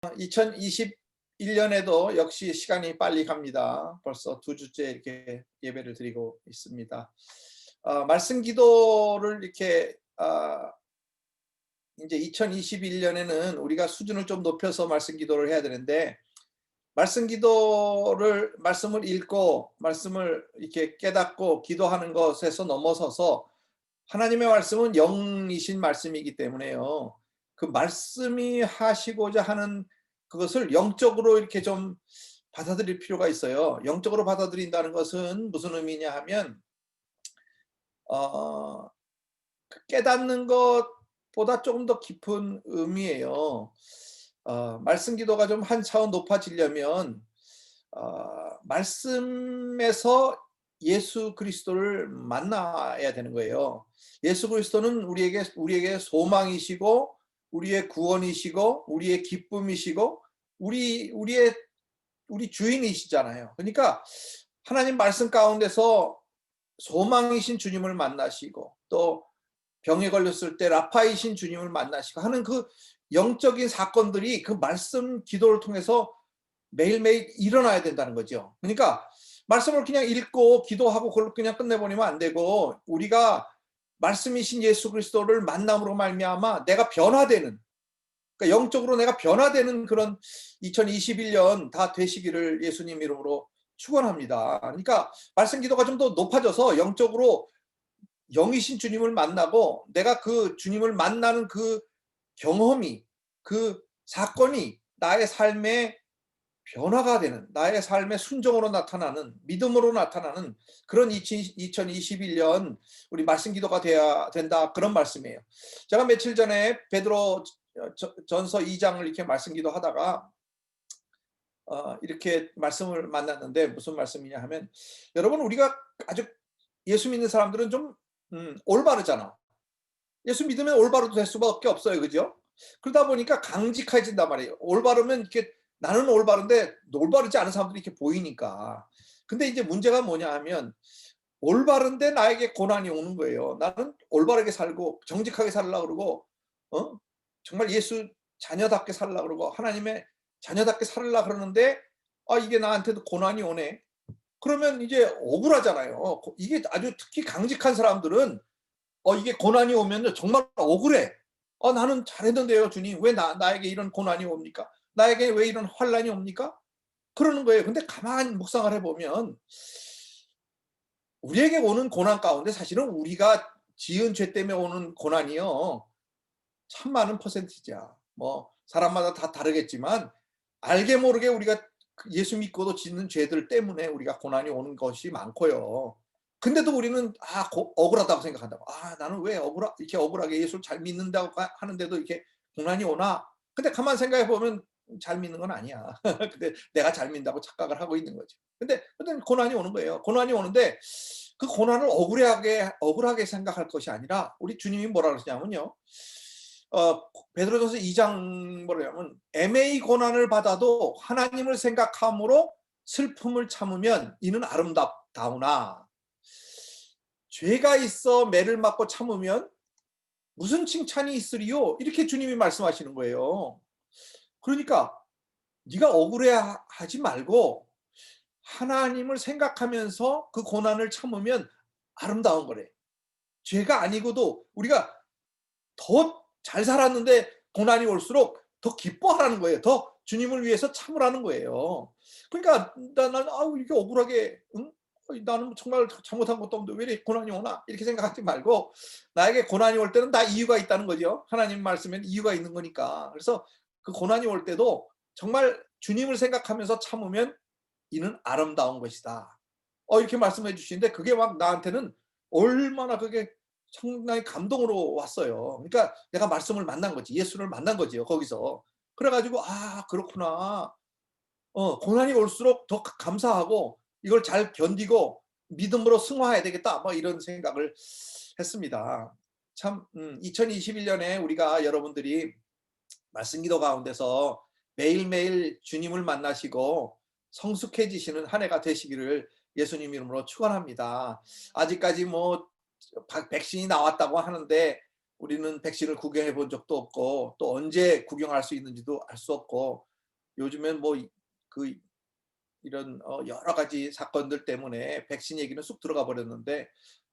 2021년에도 역시 시간이 빨리 갑니다. 벌써 2주째 이렇게 예배를 드리고 있습니다. 말씀 기도를 이렇게 이제 2021년에는 우리가 수준을 좀 높여서 말씀 기도를 해야 되는데, 말씀을 읽고 말씀을 이렇게 깨닫고 기도하는 것에서 넘어서서 하나님의 말씀은 영이신 말씀이기 때문에요. 그 말씀이 하시고자 하는 그것을 영적으로 이렇게 좀 받아들일 필요가 있어요. 영적으로 받아들인다는 것은 무슨 의미냐 하면 깨닫는 것보다 조금 더 깊은 의미예요. 말씀 기도가 좀 한 차원 높아지려면 말씀에서 예수 그리스도를 만나야 되는 거예요. 예수 그리스도는 우리에게 소망이시고 우리의 구원이시고 우리의 기쁨이시고 우리 주인이시잖아요. 그러니까 하나님 말씀 가운데서 소망이신 주님을 만나시고, 또 병에 걸렸을 때 라파이신 주님을 만나시고 하는 그 영적인 사건들이 그 말씀 기도를 통해서 매일매일 일어나야 된다는 거죠. 그러니까 말씀을 그냥 읽고 기도하고 그걸 그냥 끝내버리면 안 되고, 우리가 말씀이신 예수 그리스도를 만남으로 말미암아 내가 변화되는, 그러니까 영적으로 내가 변화되는 그런 2021년 다 되시기를 예수님 이름으로 축원합니다. 그러니까 말씀 기도가 좀 더 높아져서 영적으로 영이신 주님을 만나고, 내가 그 주님을 만나는 그 경험이, 그 사건이 나의 삶의 변화가 되는, 나의 삶의 순종으로 나타나는, 믿음으로 나타나는 그런 2021년 우리 말씀 기도가 돼야 된다, 그런 말씀이에요. 제가 며칠 전에 베드로 전서 2장을 이렇게 말씀 기도하다가 이렇게 말씀을 만났는데, 무슨 말씀이냐 하면, 여러분, 우리가 아주 예수 믿는 사람들은 좀 올바르잖아. 예수 믿으면 올바르도 될 수밖에 없어요. 그죠? 그러다 보니까 강직해진단 말이에요. 올바르면 이렇게 나는 올바른데 올바르지 않은 사람들이 이렇게 보이니까. 근데 이제 문제가 뭐냐 하면, 올바른데 나에게 고난이 오는 거예요. 나는 올바르게 살고 정직하게 살려고 그러고 정말 예수 자녀답게 살려고 그러고 하나님의 자녀답게 살려고 그러는데 이게 나한테도 고난이 오네. 그러면 이제 억울하잖아요. 이게 아주 특히 강직한 사람들은 이게 고난이 오면 정말 억울해. 나는 잘했는데요, 주님. 왜 나에게 이런 고난이 옵니까? 나에게 왜 이런 환난이 옵니까? 그러는 거예요. 근데 가만히 묵상을 해보면, 우리에게 오는 고난 가운데 사실은 우리가 지은 죄 때문에 오는 고난이요, 참 많은 퍼센티지야. 뭐 사람마다 다 다르겠지만 알게 모르게 우리가 예수 믿고도 짓는 죄들 때문에 우리가 고난이 오는 것이 많고요. 근데도 우리는 억울하다고 생각한다고. 나는 왜 이렇게 억울하게 예수를 잘 믿는다고 하는데도 이렇게 고난이 오나? 근데 가만 생각해 보면 잘 믿는 건 아니야. 근데 내가 잘 믿는다고 착각을 하고 있는 거죠. 근데 고난이 오는 거예요. 고난이 오는데 그 고난을 억울하게 생각할 것이 아니라, 우리 주님이 뭐라 그러시냐면요. 베드로전서 2장 뭐냐면, 애매히 고난을 받아도 하나님을 생각함으로 슬픔을 참으면 이는 아름답다우나, 죄가 있어 매를 맞고 참으면 무슨 칭찬이 있으리요? 이렇게 주님이 말씀하시는 거예요. 그러니까 네가 억울해하지 말고 하나님을 생각하면서 그 고난을 참으면 아름다운 거래. 죄가 아니고도 우리가 더 잘 살았는데 고난이 올수록 더 기뻐하라는 거예요. 더 주님을 위해서 참으라는 거예요. 그러니까 나는 이렇게 억울하게, 나는 정말 잘못한 것도 없는데 왜 이렇게 고난이 오나? 이렇게 생각하지 말고, 나에게 고난이 올 때는 다 이유가 있다는 거죠. 하나님 말씀에는 이유가 있는 거니까. 그래서 그 고난이 올 때도 정말 주님을 생각하면서 참으면 이는 아름다운 것이다. 이렇게 말씀해 주시는데, 그게 막 나한테는 얼마나 그게 상당히 감동으로 왔어요. 그러니까 내가 말씀을 만난 거지. 예수를 만난 거지요, 거기서. 그래가지고 그렇구나. 고난이 올수록 더 감사하고 이걸 잘 견디고 믿음으로 승화해야 되겠다, 뭐 이런 생각을 했습니다. 참 2021년에 우리가 여러분들이 말씀 기도 가운데서 매일매일 주님을 만나시고 성숙해지시는 한 해가 되시기를 예수님 이름으로 축원합니다. 아직까지 뭐 백신이 나왔다고 하는데 우리는 백신을 구경해 본 적도 없고, 또 언제 구경할 수 있는지도 알 수 없고, 요즘엔 뭐 그 이런 여러 가지 사건들 때문에 백신 얘기는 쑥 들어가 버렸는데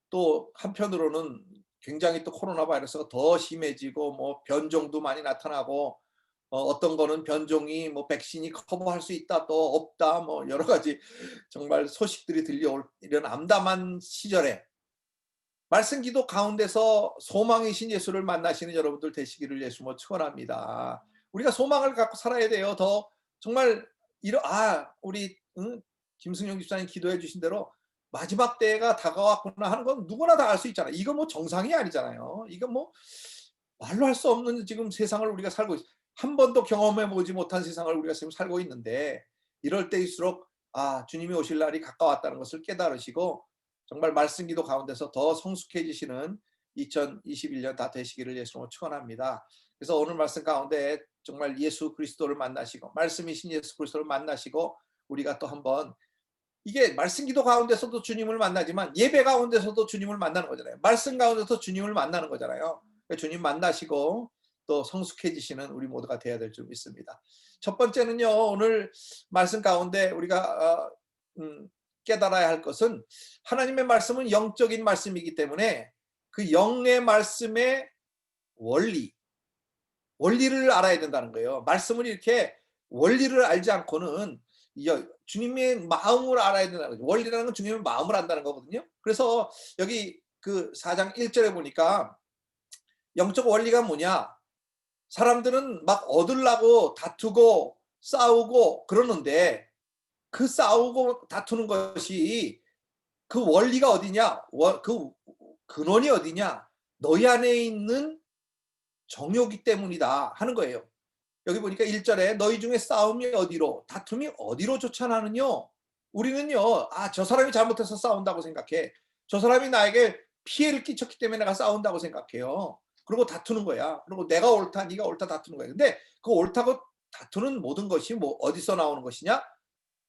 또 한편으로는 굉장히 또 코로나 바이러스가 더 심해지고 뭐 변종도 많이 나타나고 어떤 거는 변종이 뭐 백신이 커버할 수 있다 또 없다 뭐 여러 가지 정말 소식들이 들려올 이런 암담한 시절에 말씀 기도 가운데서 소망이신 예수를 만나시는 여러분들 되시기를 예수모 축원합니다. 우리가 소망을 갖고 살아야 돼요. 더 정말 우리 김승용 집사님 기도해 주신 대로 마지막 때가 다가왔구나 하는 건 누구나 다 알 수 있잖아요. 이거 뭐 정상이 아니잖아요. 이거 뭐 말로 할 수 없는 지금 세상을 우리가 살고 한 번도 경험해 보지 못한 세상을 우리가 지금 살고 있는데 이럴 때일수록 주님이 오실 날이 가까웠다는 것을 깨달으시고 정말 말씀 기도 가운데서 더 성숙해지시는 2021년 다 되시기를 예수로 축원합니다. 그래서 오늘 말씀 가운데 정말 예수 그리스도를 만나시고 말씀이신 예수 그리스도를 만나시고 우리가 또 한번 이게 말씀 기도 가운데서도 주님을 만나지만 예배 가운데서도 주님을 만나는 거잖아요. 말씀 가운데서 주님을 만나는 거잖아요. 주님 만나시고 또 성숙해지시는 우리 모두가 되어야 될 줄 믿습니다. 첫 번째는요. 오늘 말씀 가운데 우리가 깨달아야 할 것은 하나님의 말씀은 영적인 말씀이기 때문에 그 영의 말씀의 원리를 알아야 된다는 거예요. 말씀을 이렇게 원리를 알지 않고는 주님의 마음을 알아야 된다는 거죠. 원리라는 건 주님의 마음을 안다는 거거든요. 그래서 여기 그 4장 1절에 보니까 영적 원리가 뭐냐? 사람들은 막 얻으려고 다투고 싸우고 그러는데 그 싸우고 다투는 것이 그 원리가 어디냐? 그 근원이 어디냐? 너희 안에 있는 정욕이 때문이다 하는 거예요. 여기 보니까 1절에 너희 중에 싸움이 어디로 다툼이 어디로 쫓아나느뇨? 우리는요. 저 사람이 잘못해서 싸운다고 생각해. 저 사람이 나에게 피해를 끼쳤기 때문에 내가 싸운다고 생각해요. 그리고 다투는 거야. 그리고 내가 옳다, 네가 옳다 다투는 거야. 근데 그 옳다고 다투는 모든 것이 뭐 어디서 나오는 것이냐?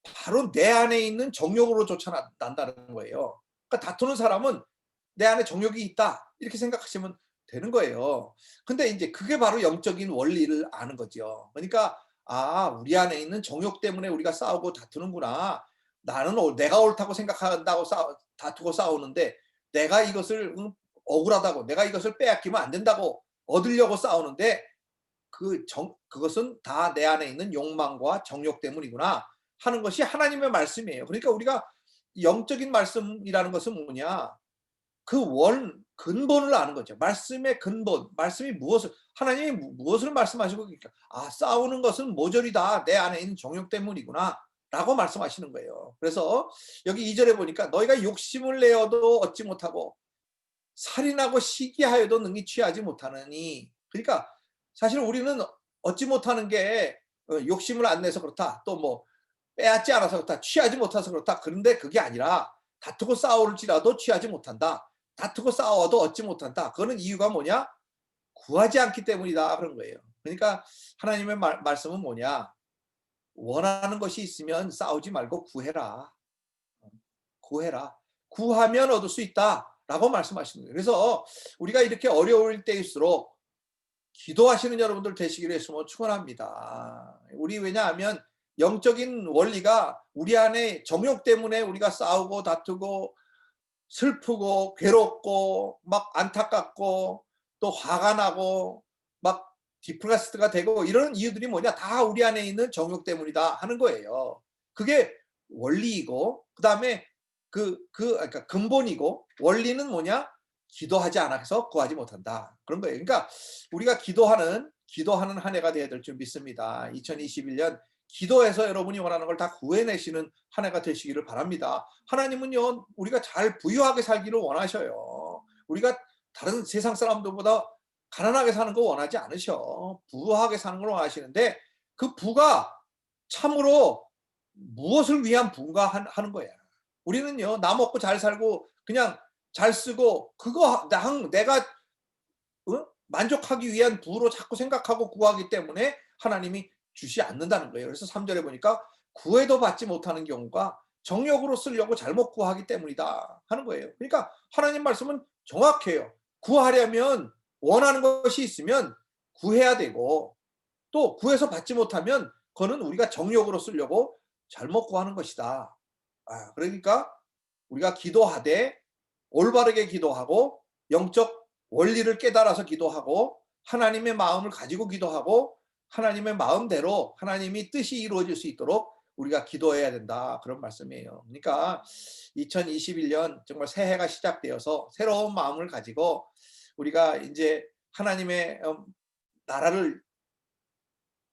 바로 내 안에 있는 정욕으로 쫓아난다는 거예요. 그러니까 다투는 사람은 내 안에 정욕이 있다 이렇게 생각하시면 되는 거예요. 근데 이제 그게 바로 영적인 원리를 아는 거죠. 그러니까 우리 안에 있는 정욕 때문에 우리가 싸우고 다투는구나. 나는 내가 옳다고 생각한다고 다투고 싸우는데 내가 이것을 억울하다고 내가 이것을 빼앗기면 안 된다고 얻으려고 싸우는데 그것은 다 내 안에 있는 욕망과 정욕 때문이구나 하는 것이 하나님의 말씀이에요. 그러니까 우리가 영적인 말씀이라는 것은 뭐냐? 근본을 아는 거죠. 말씀의 근본, 말씀이 하나님이 무엇을 말씀하시고, 싸우는 것은 모조리다. 내 안에 있는 정욕 때문이구나. 라고 말씀하시는 거예요. 그래서 여기 2절에 보니까 너희가 욕심을 내어도 얻지 못하고, 살인하고 시기하여도 능히 취하지 못하느니. 그러니까 사실 우리는 얻지 못하는 게 욕심을 안 내서 그렇다. 또 뭐 빼앗지 않아서 그렇다. 취하지 못해서 그렇다. 그런데 그게 아니라 다투고 싸울지라도 취하지 못한다. 다투고 싸워도 얻지 못한다. 그거는 이유가 뭐냐? 구하지 않기 때문이다. 그런 거예요. 그러니까 하나님의 말씀은 뭐냐? 원하는 것이 있으면 싸우지 말고 구해라. 구해라. 구하면 얻을 수 있다. 라고 말씀하시는 거예요. 그래서 우리가 이렇게 어려울 때일수록 기도하시는 여러분들 되시기를 예수님으로 축원합니다. 우리 왜냐하면 영적인 원리가 우리 안에 정욕 때문에 우리가 싸우고 다투고 슬프고 괴롭고 막 안타깝고 또 화가 나고 막 디프레스드가 되고 이런 이유들이 뭐냐? 다 우리 안에 있는 정욕 때문이다 하는 거예요. 그게 원리이고 그다음에 그러니까 근본이고 원리는 뭐냐? 기도하지 않아서 구하지 못한다. 그런 거예요. 그러니까 우리가 기도하는 한 해가 되어야 될 줄 믿습니다. 2021년 기도해서 여러분이 원하는 걸 다 구해내시는 한 해가 되시기를 바랍니다. 하나님은요, 우리가 잘 부유하게 살기를 원하셔요. 우리가 다른 세상 사람들보다 가난하게 사는 거 원하지 않으셔. 부유하게 사는 걸 원하시는데 그 부가 참으로 무엇을 위한 부인가 하는 거야. 우리는요, 나 먹고 잘 살고 그냥 잘 쓰고 그거 내가 만족하기 위한 부로 자꾸 생각하고 구하기 때문에 하나님이 주시 않는다는 거예요. 그래서 3절에 보니까 구해도 받지 못하는 경우가 정욕으로 쓰려고 잘못 구하기 때문이다 하는 거예요. 그러니까 하나님 말씀은 정확해요. 구하려면 원하는 것이 있으면 구해야 되고 또 구해서 받지 못하면 그거는 우리가 정욕으로 쓰려고 잘못 구하는 것이다. 그러니까 우리가 기도하되 올바르게 기도하고 영적 원리를 깨달아서 기도하고 하나님의 마음을 가지고 기도하고 하나님의 마음대로 하나님이 뜻이 이루어질 수 있도록 우리가 기도해야 된다. 그런 말씀이에요. 그러니까 2021년 정말 새해가 시작되어서 새로운 마음을 가지고 우리가 이제 하나님의 나라를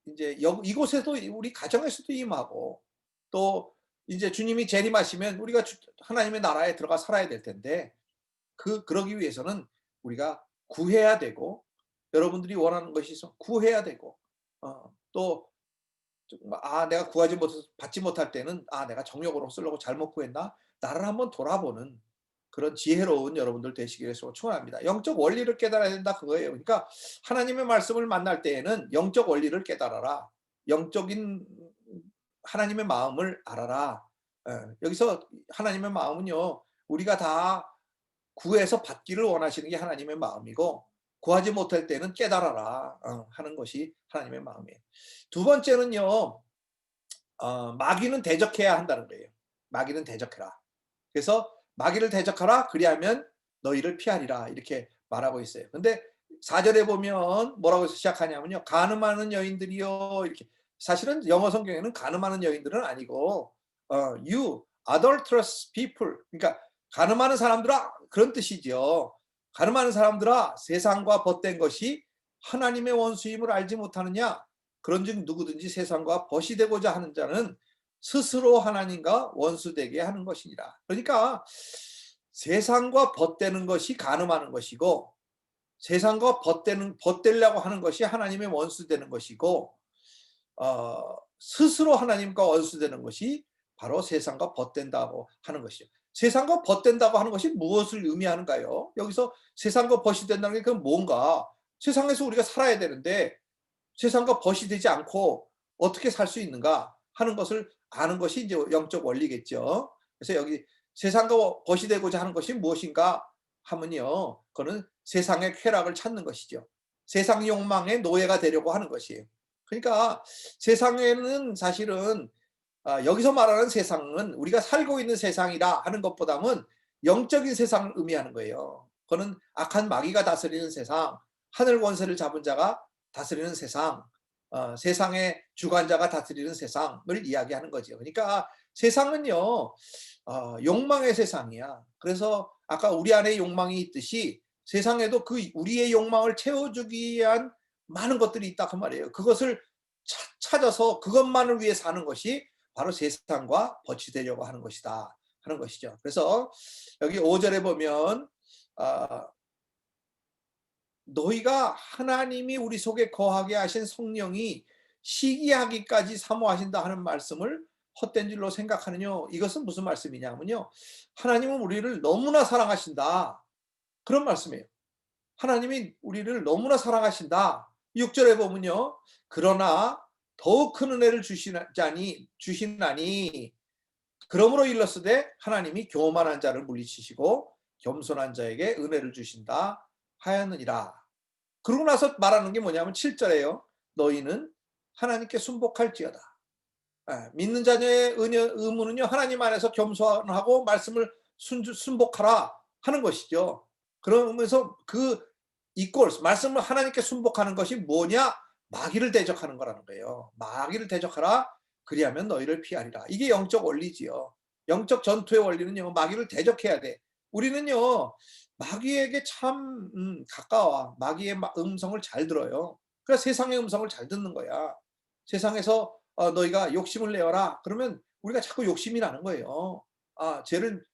이제 이곳에도 우리 가정에서도 임하고 또 이제 주님이 재림하시면 우리가 하나님의 나라에 들어가 살아야 될 텐데 그러기 위해서는 우리가 구해야 되고 여러분들이 원하는 것이 있어 구해야 되고 또 내가 구하지 못해서 받지 못할 때는 내가 정욕으로 쓰려고 잘못 구했나? 나를 한번 돌아보는 그런 지혜로운 여러분들 되시기를 축원합니다. 영적 원리를 깨달아야 된다 그거예요. 그러니까 하나님의 말씀을 만날 때에는 영적 원리를 깨달아라. 영적인 하나님의 마음을 알아라. 여기서 하나님의 마음은요. 우리가 다 구해서 받기를 원하시는 게 하나님의 마음이고 구하지 못할 때는 깨달아라 하는 것이 하나님의 마음이에요. 두 번째는요. 마귀는 대적해야 한다는 거예요. 마귀는 대적해라. 그래서 마귀를 대적하라 그리하면 너희를 피하리라 이렇게 말하고 있어요. 근데 4절에 보면 뭐라고 시작하냐면요. 가늠하는 여인들이요 이렇게. 사실은 영어 성경에는 가늠하는 여인들은 아니고 you adulterous people 그러니까 가늠하는 사람들아 그런 뜻이죠. 가늠하는 사람들아 세상과 벗된 것이 하나님의 원수임을 알지 못하느냐. 그런즉 누구든지 세상과 벗이 되고자 하는 자는 스스로 하나님과 원수되게 하는 것이니라. 그러니까 세상과 벗되는 것이 간음하는 것이고 세상과 벗되려고 하는 것이 하나님의 원수되는 것이고 스스로 하나님과 원수되는 것이 바로 세상과 벗된다고 하는 것이죠. 세상과 벗된다고 하는 것이 무엇을 의미하는가요? 여기서 세상과 벗이 된다는 게 그건 뭔가 세상에서 우리가 살아야 되는데 세상과 벗이 되지 않고 어떻게 살 수 있는가 하는 것을 아는 것이 이제 영적 원리겠죠. 그래서 여기 세상과 벗이 되고자 하는 것이 무엇인가 하면요. 그거는 세상의 쾌락을 찾는 것이죠. 세상 욕망의 노예가 되려고 하는 것이에요. 그러니까 세상에는 사실은 여기서 말하는 세상은 우리가 살고 있는 세상이라 하는 것보다는 영적인 세상을 의미하는 거예요. 그거는 악한 마귀가 다스리는 세상, 하늘 권세를 잡은 자가 다스리는 세상, 세상의 주관자가 다스리는 세상을 이야기하는 거죠. 그러니까 세상은요, 욕망의 세상이야. 그래서 아까 우리 안에 욕망이 있듯이 세상에도 그 우리의 욕망을 채워주기 위한 많은 것들이 있다 그 말이에요. 그것을 찾아서 그것만을 위해 사는 것이 바로 세상과 벗이 되려고 하는 것이다 하는 것이죠. 그래서 여기 5절에 보면 너희가 하나님이 우리 속에 거하게 하신 성령이 시기하기까지 사모하신다 하는 말씀을 헛된 줄로 생각하느뇨. 이것은 무슨 말씀이냐면요. 하나님은 우리를 너무나 사랑하신다. 그런 말씀이에요. 하나님이 우리를 너무나 사랑하신다. 6절에 보면요. 그러나 더욱 큰 은혜를 주시나니 그러므로 일렀으되 하나님이 교만한 자를 물리치시고 겸손한 자에게 은혜를 주신다 하였느니라. 그러고 나서 말하는 게 뭐냐면 7절에요. 너희는 하나님께 순복할지어다. 믿는 자녀의 의무는요. 하나님 안에서 겸손하고 말씀을 순복하라 하는 것이죠. 그러면서 말씀을 하나님께 순복하는 것이 뭐냐? 마귀를 대적하는 거라는 거예요. 마귀를 대적하라. 그리하면 너희를 피하리라. 이게 영적 원리지요. 영적 전투의 원리는요. 마귀를 대적해야 돼. 우리는요. 마귀에게 참 가까워. 마귀의 음성을 잘 들어요. 그러니까 세상의 음성을 잘 듣는 거야. 세상에서 너희가 욕심을 내어라. 그러면 우리가 자꾸 욕심이 나는 거예요.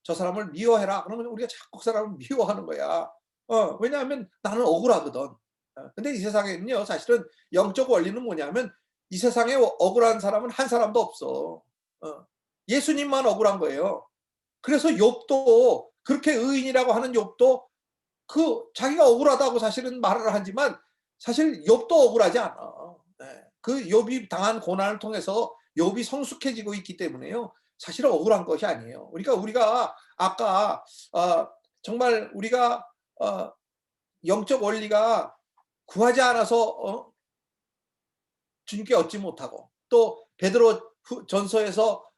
저 사람을 미워해라. 그러면 우리가 자꾸 그 사람을 미워하는 거야. 왜냐하면 나는 억울하거든. 근데 이 세상에는요. 사실은 영적 원리는 뭐냐면 이 세상에 억울한 사람은 한 사람도 없어. 예수님만 억울한 거예요. 그래서 욥도 그렇게 의인이라고 하는 욥도 자기가 억울하다고 사실은 말을 하지만 사실 욥도 억울하지 않아. 그 욥이 당한 고난을 통해서 욥이 성숙해지고 있기 때문에요. 사실 억울한 것이 아니에요. 그러니까 우리가 아까 정말 우리가 영적 원리가 구하지 않아서 주님께 얻지 못하고 또 베드로 전서에서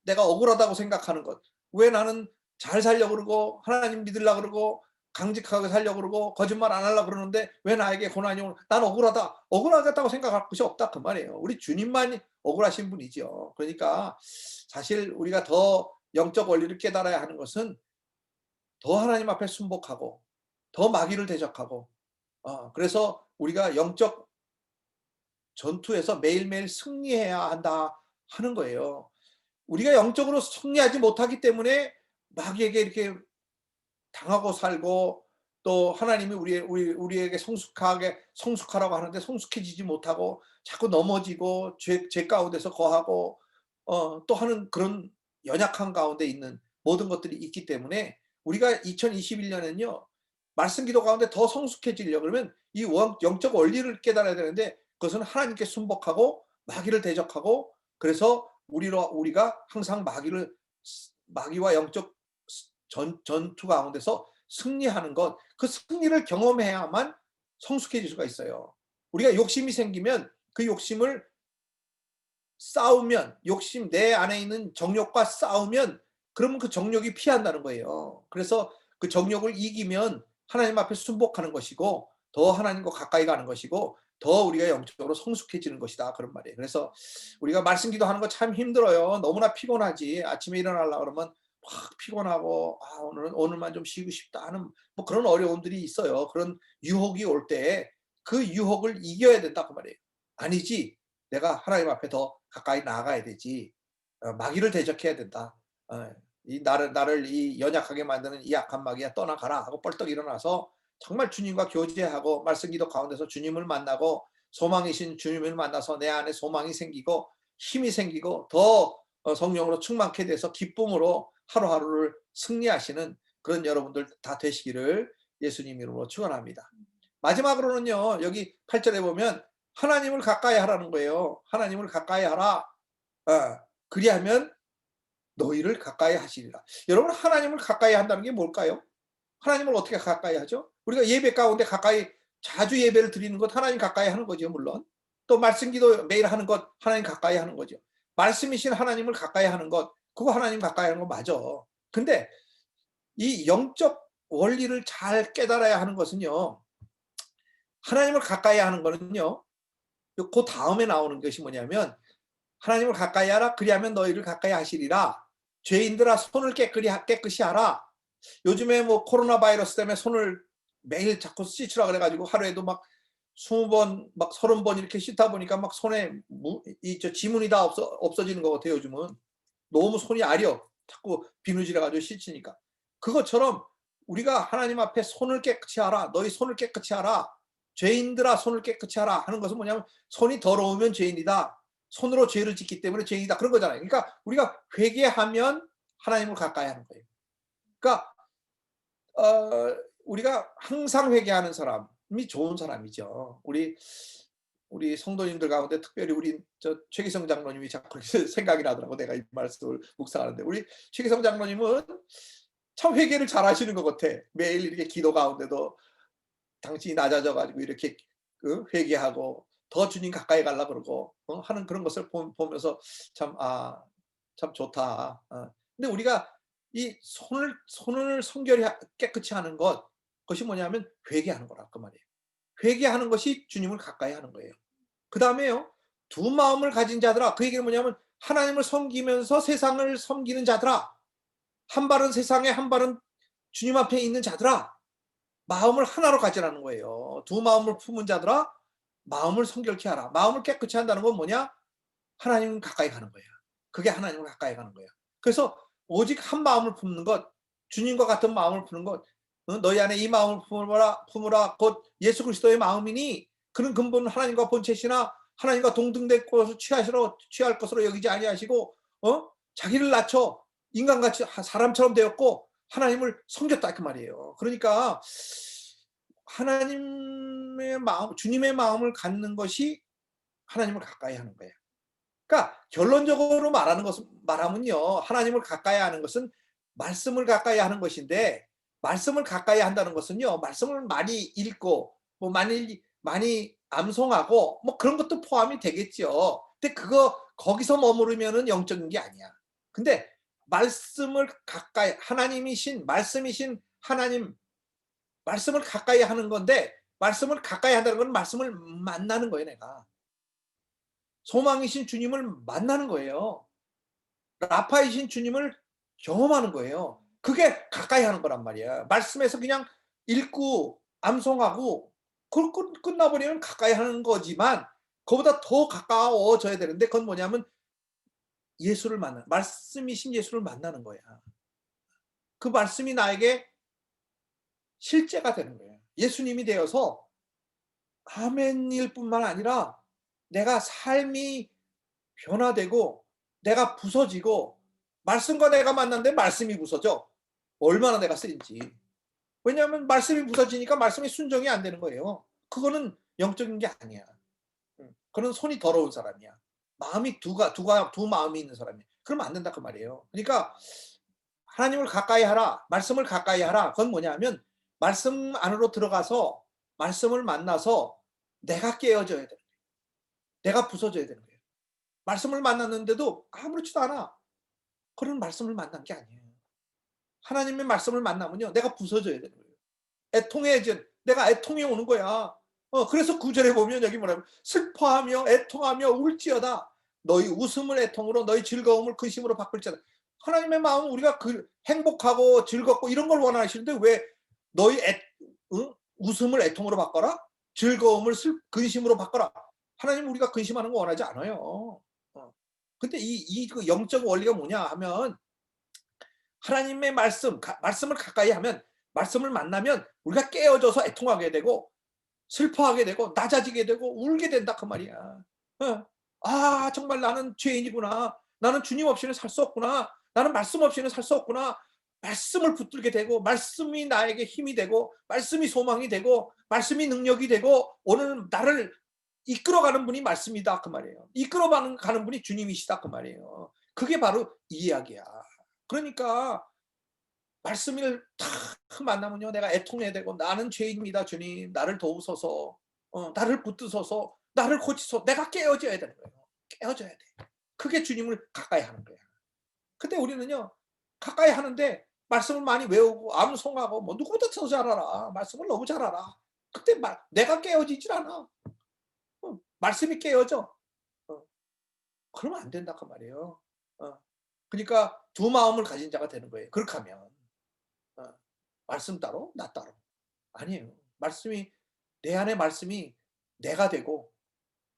내가 억울하다고 생각하는 것, 왜 나는 잘 살려고 그러고 하나님 믿으려고 그러고 강직하게 살려고 그러고 거짓말 안 하려고 그러는데 왜 나에게 고난이 오는, 난 억울하다, 억울하겠다고 생각할 것이 없다 그 말이에요. 우리 주님만 억울하신 분이죠. 그러니까 사실 우리가 더 영적 원리를 깨달아야 하는 것은 더 하나님 앞에 순복하고 더 마귀를 대적하고, 그래서 우리가 영적 전투에서 매일매일 승리해야 한다 하는 거예요. 우리가 영적으로 승리하지 못하기 때문에 마귀에게 이렇게 당하고 살고, 또 하나님이 우리에게 성숙하라고 하는데 성숙해지지 못하고 자꾸 넘어지고 죄 가운데서 거하고 또 하는 그런 연약한 가운데 있는 모든 것들이 있기 때문에 우리가 2021년에는요 말씀 기도 가운데 더 성숙해지려고 그러면 이 영적 원리를 깨달아야 되는데, 그것은 하나님께 순복하고 마귀를 대적하고, 그래서 우리가 항상 마귀와 영적 전투 가운데서 승리하는 것, 그 승리를 경험해야만 성숙해질 수가 있어요. 우리가 욕심이 생기면 그 욕심을 싸우면, 내 안에 있는 정욕과 싸우면 그러면 그 정욕이 피한다는 거예요. 그래서 그 정욕을 이기면 하나님 앞에 순복하는 것이고 더 하나님과 가까이 가는 것이고 더 우리가 영적으로 성숙해지는 것이다 그런 말이에요. 그래서 우리가 말씀 기도하는 거 참 힘들어요. 너무나 피곤하지. 아침에 일어나려고 그러면 확 피곤하고 오늘만 좀 쉬고 싶다 하는 뭐 그런 어려움들이 있어요. 그런 유혹이 올 때 그 유혹을 이겨야 된다 그 말이에요. 아니지, 내가 하나님 앞에 더 가까이 나아가야 되지. 마귀를 대적해야 된다. 이 나를 이 연약하게 만드는 이 악한 마귀야 떠나가라 하고 벌떡 일어나서 정말 주님과 교제하고 말씀 기도 가운데서 주님을 만나고 소망이신 주님을 만나서 내 안에 소망이 생기고 힘이 생기고 더 성령으로 충만케 돼서 기쁨으로 하루하루를 승리하시는 그런 여러분들 다 되시기를 예수님 이름으로 축원합니다. 마지막으로는요, 여기 8절에 보면 하나님을 가까이 하라는 거예요. 하나님을 가까이 하라. 그리하면 너희를 가까이 하시리라. 여러분, 하나님을 가까이 한다는 게 뭘까요? 하나님을 어떻게 가까이 하죠? 우리가 예배 가운데 가까이 자주 예배를 드리는 것 하나님 가까이 하는 거죠, 물론. 또 말씀 기도 매일 하는 것 하나님 가까이 하는 거죠. 말씀이신 하나님을 가까이 하는 것, 그거 하나님 가까이 하는 거 맞아. 근데 이 영적 원리를 잘 깨달아야 하는 것은요, 하나님을 가까이 하는 거는요, 그 다음에 나오는 것이 뭐냐면 하나님을 가까이 하라. 그리하면 너희를 가까이 하시리라. 죄인들아 손을 깨끗이 하라. 요즘에 뭐 코로나 바이러스 때문에 손을 매일 자꾸 씻으라 그래가지고 하루에도 막 20번, 막 30번 이렇게 씻다 보니까 막 손에 지문이 다 없어지는 것 같아요. 요즘은 너무 손이 아려. 자꾸 비누질해가지고 씻으니까. 그것처럼 우리가 하나님 앞에 손을 깨끗이 하라. 너희 손을 깨끗이 하라. 죄인들아 손을 깨끗이 하라 하는 것은 뭐냐면 손이 더러우면 죄인이다. 손으로 죄를 짓기 때문에 죄인이다. 그런 거잖아요. 그러니까 우리가 회개하면 하나님을 가까이 하는 거예요. 그러니까 우리가 항상 회개하는 사람이 좋은 사람이죠. 우리 성도님들 가운데 특별히 우리 최기성 장로님이 자꾸 생각이 나더라고. 내가 이 말씀을 묵상하는데 우리 최기성 장로님은 참 회개를 잘 하시는 것 같아. 매일 이렇게 기도 가운데도 당신이 낮아져 가지고 이렇게 회개하고 더 주님 가까이 가려고 그러고 하는 그런 것을 보면서 참 참 좋다. 근데 우리가 이 손을 성결히 깨끗이 하는 그것이 뭐냐면 회개하는 거라 그 말이에요. 회개하는 것이 주님을 가까이 하는 거예요. 그다음에요. 두 마음을 가진 자들아. 그 얘기는 뭐냐면 하나님을 섬기면서 세상을 섬기는 자들아. 한 발은 세상에 한 발은 주님 앞에 있는 자들아. 마음을 하나로 가지라는 거예요. 두 마음을 품은 자들아 마음을 성결케 하라. 마음을 깨끗이 한다는 건 뭐냐? 하나님 가까이 가는 거예요. 그게 하나님을 가까이 가는 거예요. 그래서 오직 한 마음을 품는 것, 주님과 같은 마음을 품는 것, 너희 안에 이 마음을 품으라 곧 예수 그리스도의 마음이니 그런 근본은 하나님과 본체시나 하나님과 동등될 것을 취할 것으로 여기지 아니하시고 자기를 낮춰 인간같이 사람처럼 되었고 하나님을 섬겼다 그 말이에요. 그러니까 하나님의 마음, 주님의 마음을 갖는 것이 하나님을 가까이 하는 거예요. 그러니까 결론적으로 말하면요, 하나님을 가까이 하는 것은 말씀을 가까이 하는 것인데, 말씀을 가까이 한다는 것은요, 말씀을 많이 읽고 뭐 많이 암송하고 뭐 그런 것도 포함이 되겠죠. 근데 거기서 머무르면은 영적인 게 아니야. 근데 말씀을 가까이, 하나님이신, 말씀이신 하나님, 말씀을 가까이 하는 건데, 말씀을 가까이 한다는 건 말씀을 만나는 거예요, 내가. 소망이신 주님을 만나는 거예요. 라파이신 주님을 경험하는 거예요. 그게 가까이 하는 거란 말이야. 말씀에서 그냥 읽고 암송하고 그걸 끝나버리면 가까이 하는 거지만, 그보다 더 가까워져야 되는데, 그건 뭐냐면 예수를 만나는, 말씀이신 예수를 만나는 거야. 그 말씀이 나에게 실제가 되는 거예요. 예수님이 되어서 아멘일 뿐만 아니라 내가 삶이 변화되고, 내가 부서지고, 말씀과 내가 만났는데 말씀이 부서져. 얼마나 내가 쓰인지. 왜냐하면 말씀이 부서지니까 말씀이 순종이 안 되는 거예요. 그거는 영적인 게 아니야. 그는 손이 더러운 사람이야. 마음이 두 마음이 있는 사람이야. 그러면 안 된다 그 말이에요. 그러니까 하나님을 가까이 하라, 말씀을 가까이 하라. 그건 뭐냐면 말씀 안으로 들어가서 말씀을 만나서 내가 깨어져야 돼. 내가 부서져야 되는 거예요. 말씀을 만났는데도 아무렇지도 않아. 그런 말씀을 만난 게 아니에요. 하나님의 말씀을 만나면요, 내가 부서져야 되는 거예요. 내가 애통이 오는 거야. 그래서 9절에 보면 여기 뭐냐면 슬퍼하며 애통하며 울지어다. 너희 웃음을 애통으로, 너희 즐거움을 근심으로 바꿀지어다. 하나님의 마음은 우리가 행복하고 즐겁고 이런 걸 원하시는데, 왜 너희 웃음을 애통으로 바꿔라? 즐거움을 근심으로 바꿔라. 하나님 우리가 근심하는 거 원하지 않아요. 근데 그 영적 원리가 뭐냐 하면, 하나님의 말씀을 가까이 하면, 말씀을 만나면 우리가 깨어져서 애통하게 되고 슬퍼하게 되고 낮아지게 되고 울게 된다 그 말이야. 아, 정말 나는 죄인이구나. 나는 주님 없이는 살 수 없구나. 나는 말씀 없이는 살 수 없구나. 말씀을 붙들게 되고, 말씀이 나에게 힘이 되고, 말씀이 소망이 되고, 말씀이 능력이 되고, 오늘 나를 이끌어가는 분이 말씀이다 그 말이에요. 이끌어가는 분이 주님이시다 그 말이에요. 그게 바로 이 이야기야. 그러니까 말씀을 탁 만나면요, 내가 애통해야 되고, 나는 죄인입니다 주님, 나를 도우소서, 나를 붙드소서, 나를 고치소서. 내가 깨어져야 되는 거예요. 깨어져야 돼. 그게 주님을 가까이 하는 거야. 근데 우리는요, 가까이 하는데 말씀을 많이 외우고 암송하고 뭐 누구보다 더 잘 알아. 말씀을 너무 잘 알아. 그때 내가 깨어지질 않아. 말씀이 깨어져. 그러면 안 된다 그 말이에요. 그러니까 두 마음을 가진 자가 되는 거예요. 그렇게 하면. 말씀 따로 나 따로. 아니에요. 내 안에 말씀이 내가 되고,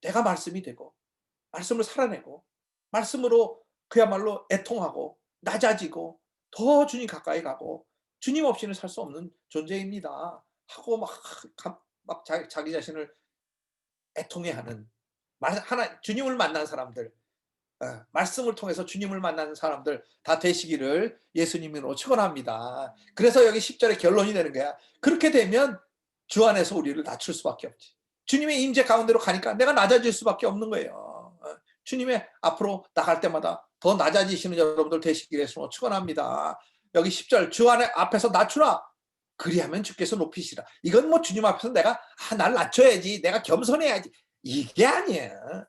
내가 말씀이 되고, 말씀을 살아내고, 말씀으로 그야말로 애통하고 낮아지고 더 주님 가까이 가고, 주님 없이는 살 수 없는 존재입니다 하고 막 자기 자신을 애통해하는, 주님을 만난 사람들, 말씀을 통해서 주님을 만나는 사람들 다 되시기를 예수님으로 축원합니다. 그래서 여기 10절의 결론이 되는 거야. 그렇게 되면 주 안에서 우리를 낮출 수밖에 없지. 주님의 임재 가운데로 가니까 내가 낮아질 수밖에 없는 거예요. 주님의 앞으로 나갈 때마다 더 낮아지시는 여러분들 되시기를 예수님으로 축원합니다. 여기 10절, 주 안에 앞에서 낮추라. 그리하면 주께서 높이시라. 이건 뭐 주님 앞에서 내가 날 낮춰야지, 내가 겸손해야지, 이게 아니에요.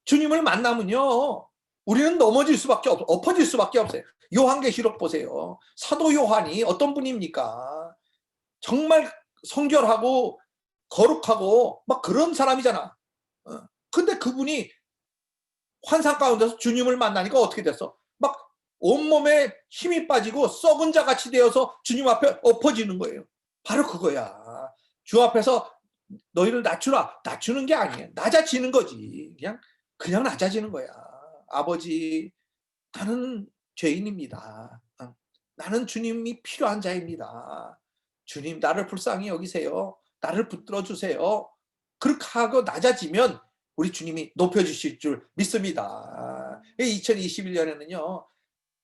주님을 만나면요, 우리는 넘어질 수밖에 엎어질 수밖에 없어요. 요한계시록 보세요. 사도 요한이 어떤 분입니까? 정말 성결하고 거룩하고 막 그런 사람이잖아. 근데 그분이 환상 가운데서 주님을 만나니까 어떻게 됐어? 막 온몸에 힘이 빠지고 썩은 자 같이 되어서 주님 앞에 엎어지는 거예요. 바로 그거야. 주 앞에서 너희를 낮추라. 낮추는 게 아니에요. 낮아지는 거지. 그냥 낮아지는 거야. 아버지, 나는 죄인입니다. 나는 주님이 필요한 자입니다. 주님, 나를 불쌍히 여기세요. 나를 붙들어 주세요. 그렇게 하고 낮아지면 우리 주님이 높여주실 줄 믿습니다. 2021년에는요,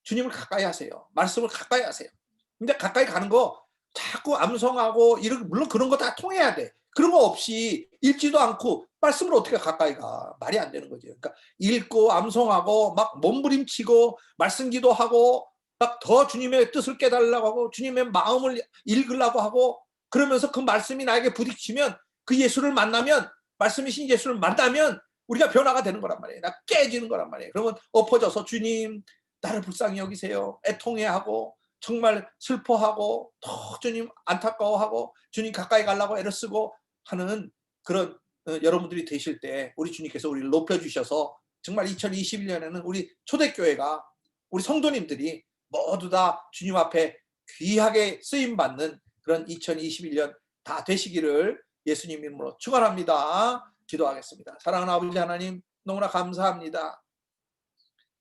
주님을 가까이 하세요. 말씀을 가까이 하세요. 근데 가까이 가는 거 자꾸 암송하고 물론 그런 거 다 통해야 돼. 그런 거 없이 읽지도 않고 말씀을 어떻게 가까이 가? 말이 안 되는 거죠. 그러니까 읽고 암송하고 막 몸부림치고 말씀 기도하고 막 더 주님의 뜻을 깨달으려고 하고 주님의 마음을 읽으려고 하고, 그러면서 그 말씀이 나에게 부딪히면, 그 예수를 만나면, 말씀이신 예수를 만나면 우리가 변화가 되는 거란 말이에요. 나 깨지는 거란 말이에요. 그러면 엎어져서 주님 나를 불쌍히 여기세요. 애통해하고 정말 슬퍼하고 더 주님 안타까워하고 주님 가까이 가려고 애를 쓰고 하는 그런 여러분들이 되실 때 우리 주님께서 우리를 높여주셔서 정말 2021년에는 우리 초대교회가 우리 성도님들이 모두 다 주님 앞에 귀하게 쓰임받는 그런 2021년 다 되시기를 예수님 이름으로 축원합니다. 기도하겠습니다. 사랑하는 아버지 하나님 너무나 감사합니다.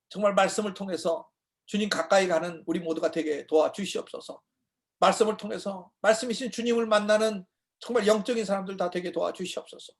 정말 말씀을 통해서 주님 가까이 가는 우리 모두가 되게 도와주시옵소서. 말씀을 통해서 말씀이신 주님을 만나는 정말 영적인 사람들 다 되게 도와주시옵소서.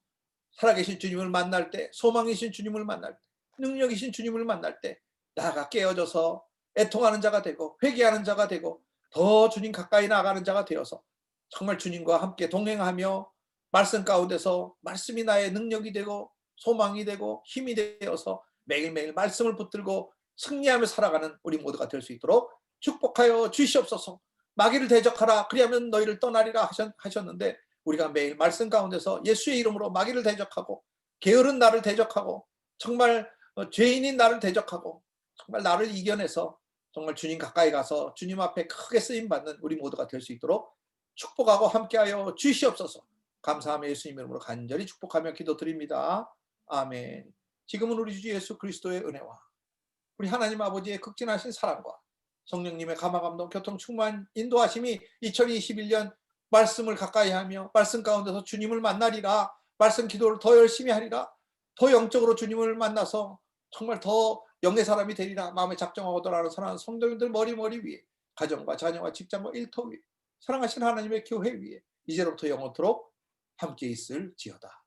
살아계신 주님을 만날 때, 소망이신 주님을 만날 때, 능력이신 주님을 만날 때 나가 깨어져서 애통하는 자가 되고 회개하는 자가 되고 더 주님 가까이 나가는 자가 되어서 정말 주님과 함께 동행하며 말씀 가운데서 말씀이 나의 능력이 되고 소망이 되고 힘이 되어서 매일매일 말씀을 붙들고 승리하며 살아가는 우리 모두가 될 수 있도록 축복하여 주시옵소서. 마귀를 대적하라 그리하면 너희를 떠나리라 하셨는데 우리가 매일 말씀 가운데서 예수의 이름으로 마귀를 대적하고 게으른 나를 대적하고 정말 죄인인 나를 대적하고 정말 나를 이겨내서 정말 주님 가까이 가서 주님 앞에 크게 쓰임받는 우리 모두가 될 수 있도록 축복하고 함께하여 주시옵소서. 감사하며 예수님 이름으로 간절히 축복하며 기도드립니다. 아멘. 지금은 우리 주 예수 그리스도의 은혜와 우리 하나님 아버지의 극진하신 사랑과 성령님의 감화감동 교통 충만 인도하심이 2021년 말씀을 가까이 하며 말씀 가운데서 주님을 만나리라 말씀 기도를 더 열심히 하리라 더 영적으로 주님을 만나서 정말 더 영의 사람이 되리라 마음에 작정하고 돌아가는 사랑하는 성도님들 머리 위에 가정과 자녀와 직장과 일터 위에 사랑하신 하나님의 교회 위에 이제로부터 영원토록 함께 있을지어다.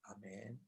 아멘.